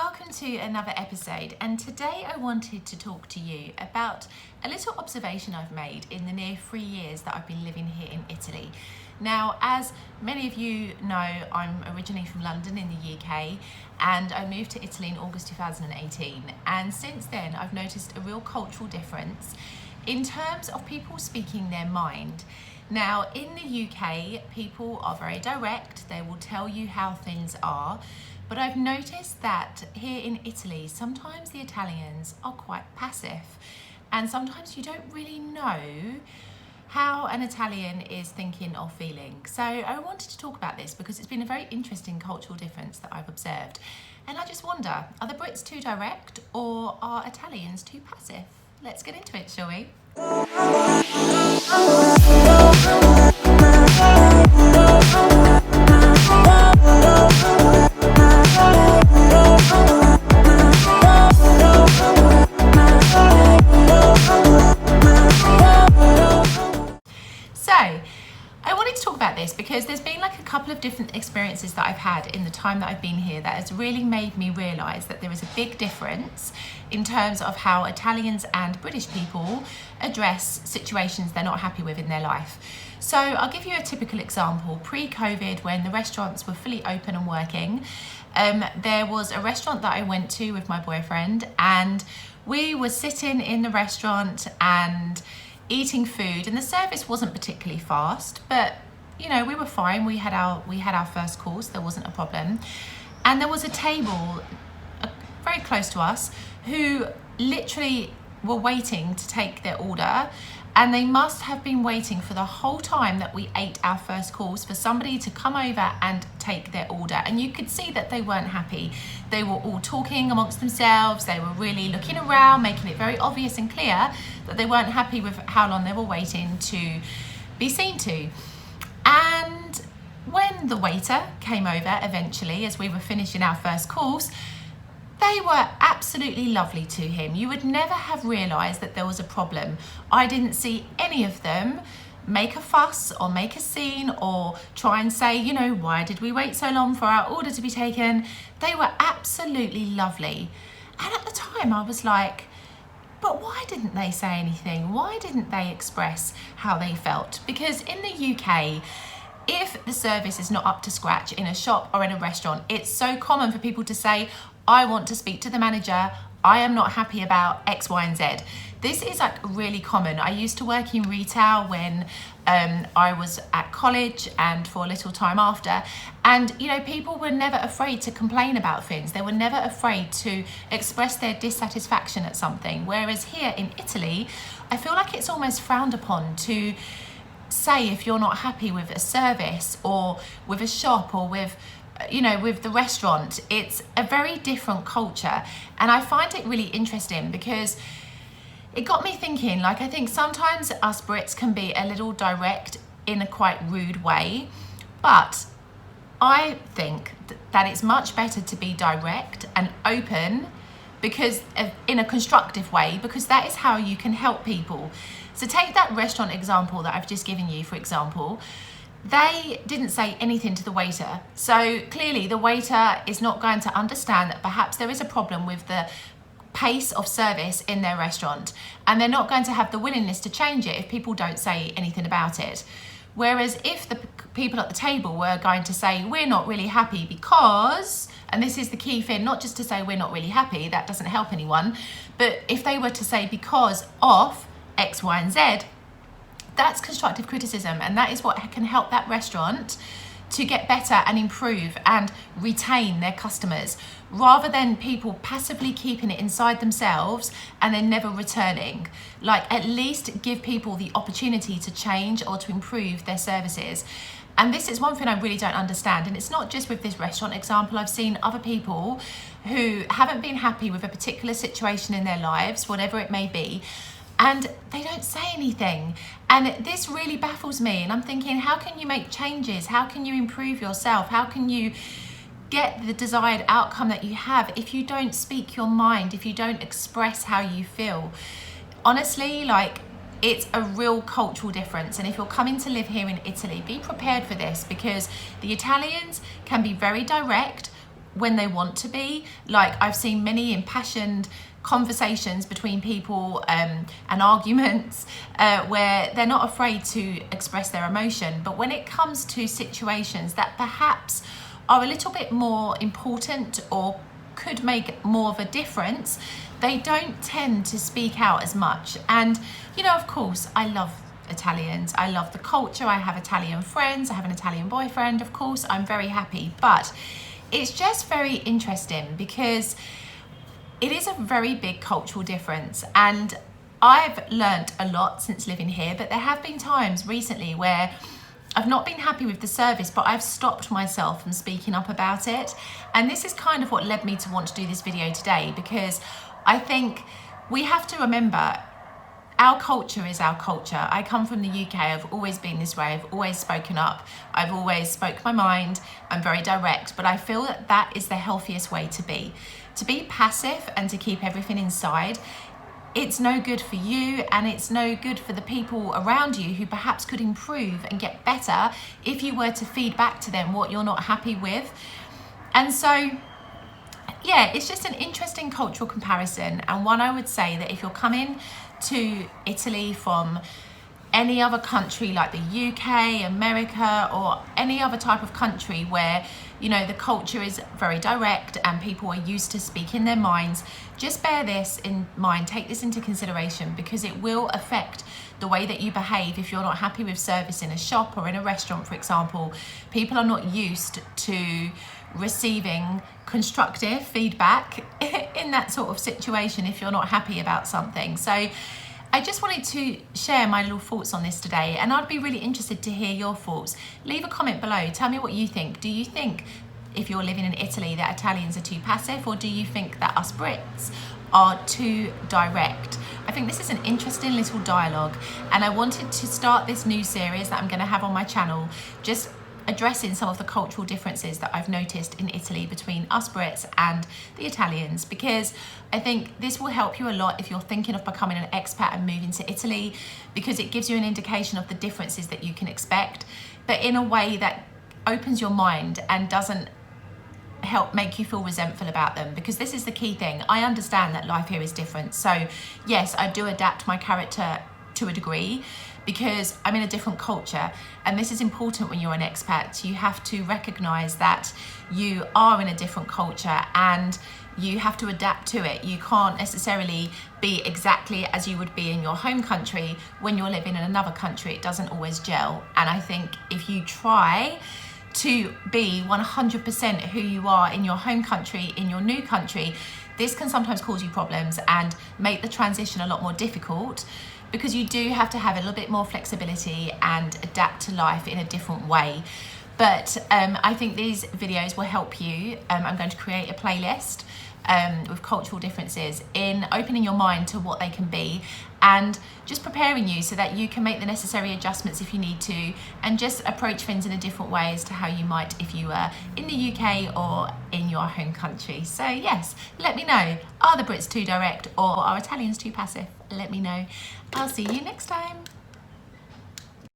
welcome to another episode, and today I wanted to talk to you about a little observation I've made in the near 3 years that I've been living here in Italy. Now, as many of you know, I'm originally from London in the UK, and I moved to Italy in August 2018, and since then I've noticed a real cultural difference in terms of people speaking their mind. Now, in the UK, people are very direct. They will tell you how things are. But I've noticed that here in Italy, sometimes the Italians are quite passive. And sometimes you don't really know how an Italian is thinking or feeling. So I wanted to talk about this because it's been a very interesting cultural difference that I've observed. And I just wonder, are the Brits too direct or are Italians too passive? Let's get into it, shall we? Because there's been like a couple of different experiences that I've had in the time that I've been here that has really made me realise that there is a big difference in terms of how Italians and British people address situations they're not happy with in their life. So I'll give you a typical example. Pre-COVID, when the restaurants were fully open and working, there was a restaurant that I went to with my boyfriend, and we were sitting in the restaurant and eating food, and the service wasn't particularly fast, but you know, we were fine. We had our first course. There wasn't a problem. And there was a table very close to us who literally were waiting to take their order. And they must have been waiting for the whole time that we ate our first course for somebody to come over and take their order. And you could see that they weren't happy. They were all talking amongst themselves. They were really looking around, making it very obvious and clear that they weren't happy with how long they were waiting to be seen to. And when the waiter came over eventually, as we were finishing our first course, they were absolutely lovely to him. You would never have realised that there was a problem. I didn't see any of them make a fuss or make a scene or try and say, you know, why did we wait so long for our order to be taken? They were absolutely lovely. And at the time I was like, but why didn't they say anything? Why didn't they express how they felt? Because in the UK, if the service is not up to scratch in a shop or in a restaurant, it's so common for people to say, I want to speak to the manager. I am not happy about X, Y, and Z. This is like really common. I used to work in retail when I was at college and for a little time after. And, you know, people were never afraid to complain about things. They were never afraid to express their dissatisfaction at something. Whereas here in Italy, I feel like it's almost frowned upon to say if you're not happy with a service or with a shop or with, you know, with the restaurant. It's a very different culture. And I find it really interesting because it got me thinking, like, I think sometimes us Brits can be a little direct in a quite rude way, but I think that it's much better to be direct and open because in a constructive way, because that is how you can help people. So take that restaurant example that I've just given you, for example. They didn't say anything to the waiter. So clearly the waiter is not going to understand that perhaps there is a problem with the pace of service in their restaurant, and they're not going to have the willingness to change it if people don't say anything about it. Whereas if the people at the table were going to say, we're not really happy because, and this is the key thing, not just to say we're not really happy, that doesn't help anyone, but if they were to say because of X, Y, and Z, that's constructive criticism, and that is what can help that restaurant to get better and improve and retain their customers, rather than people passively keeping it inside themselves and then never returning. Like, at least give people the opportunity to change or to improve their services. And this is one thing I really don't understand, and it's not just with this restaurant example. I've seen other people who haven't been happy with a particular situation in their lives, whatever it may be, and they don't say anything. And this really baffles me. And I'm thinking, how can you make changes? How can you improve yourself? How can you get the desired outcome that you have if you don't speak your mind, if you don't express how you feel? Honestly, like, it's a real cultural difference. And if you're coming to live here in Italy, be prepared for this, because the Italians can be very direct when they want to be. Like, I've seen many impassioned conversations between people and arguments where they're not afraid to express their emotion. But when it comes to situations that perhaps are a little bit more important or could make more of a difference, they don't tend to speak out as much. And, you know, of course, I love Italians. I love the culture. I have Italian friends. I have an Italian boyfriend, of course. I'm very happy. But it's just very interesting because it is a very big cultural difference. And I've learnt a lot since living here, but there have been times recently where I've not been happy with the service, but I've stopped myself from speaking up about it. And this is kind of what led me to want to do this video today, because I think we have to remember our culture is our culture. I come from the UK. I've always been this way. I've always spoken up. I've always spoke my mind. I'm very direct, but I feel that that is the healthiest way to be. To be passive and to keep everything inside, it's no good for you, and it's no good for the people around you who perhaps could improve and get better if you were to feed back to them what you're not happy with. And so, yeah, it's just an interesting cultural comparison, and one I would say that if you're coming to Italy from any other country like the UK, America, or any other type of country where, you know, the culture is very direct and people are used to speaking their minds, just bear this in mind, take this into consideration, because it will affect the way that you behave if you're not happy with service in a shop or in a restaurant, for example. People are not used to receiving constructive feedback in that sort of situation if you're not happy about something. So I just wanted to share my little thoughts on this today, and I'd be really interested to hear your thoughts. Leave a comment below. Tell me what you think. Do you think, if you're living in Italy, that Italians are too passive, or do you think that us Brits are too direct? I think this is an interesting little dialogue, and I wanted to start this new series that I'm going to have on my channel, just addressing some of the cultural differences that I've noticed in Italy between us Brits and the Italians, because I think this will help you a lot if you're thinking of becoming an expat and moving to Italy, because it gives you an indication of the differences that you can expect, but in a way that opens your mind and doesn't help make you feel resentful about them, because this is the key thing. I understand that life here is different, so yes, I do adapt my character to a degree because I'm in a different culture, and this is important when you're an expat. You have to recognize that you are in a different culture and you have to adapt to it. You can't necessarily be exactly as you would be in your home country when you're living in another country. It doesn't always gel, and I think if you try to be 100% who you are in your home country, in your new country, this can sometimes cause you problems and make the transition a lot more difficult, because you do have to have a little bit more flexibility and adapt to life in a different way. But I think these videos will help you. I'm going to create a playlist with cultural differences, in opening your mind to what they can be and just preparing you so that you can make the necessary adjustments if you need to, and just approach things in a different way as to how you might if you were in the UK or in your home country. So yes, let me know, are the Brits too direct or are Italians too passive? Let me know. I'll see you next time.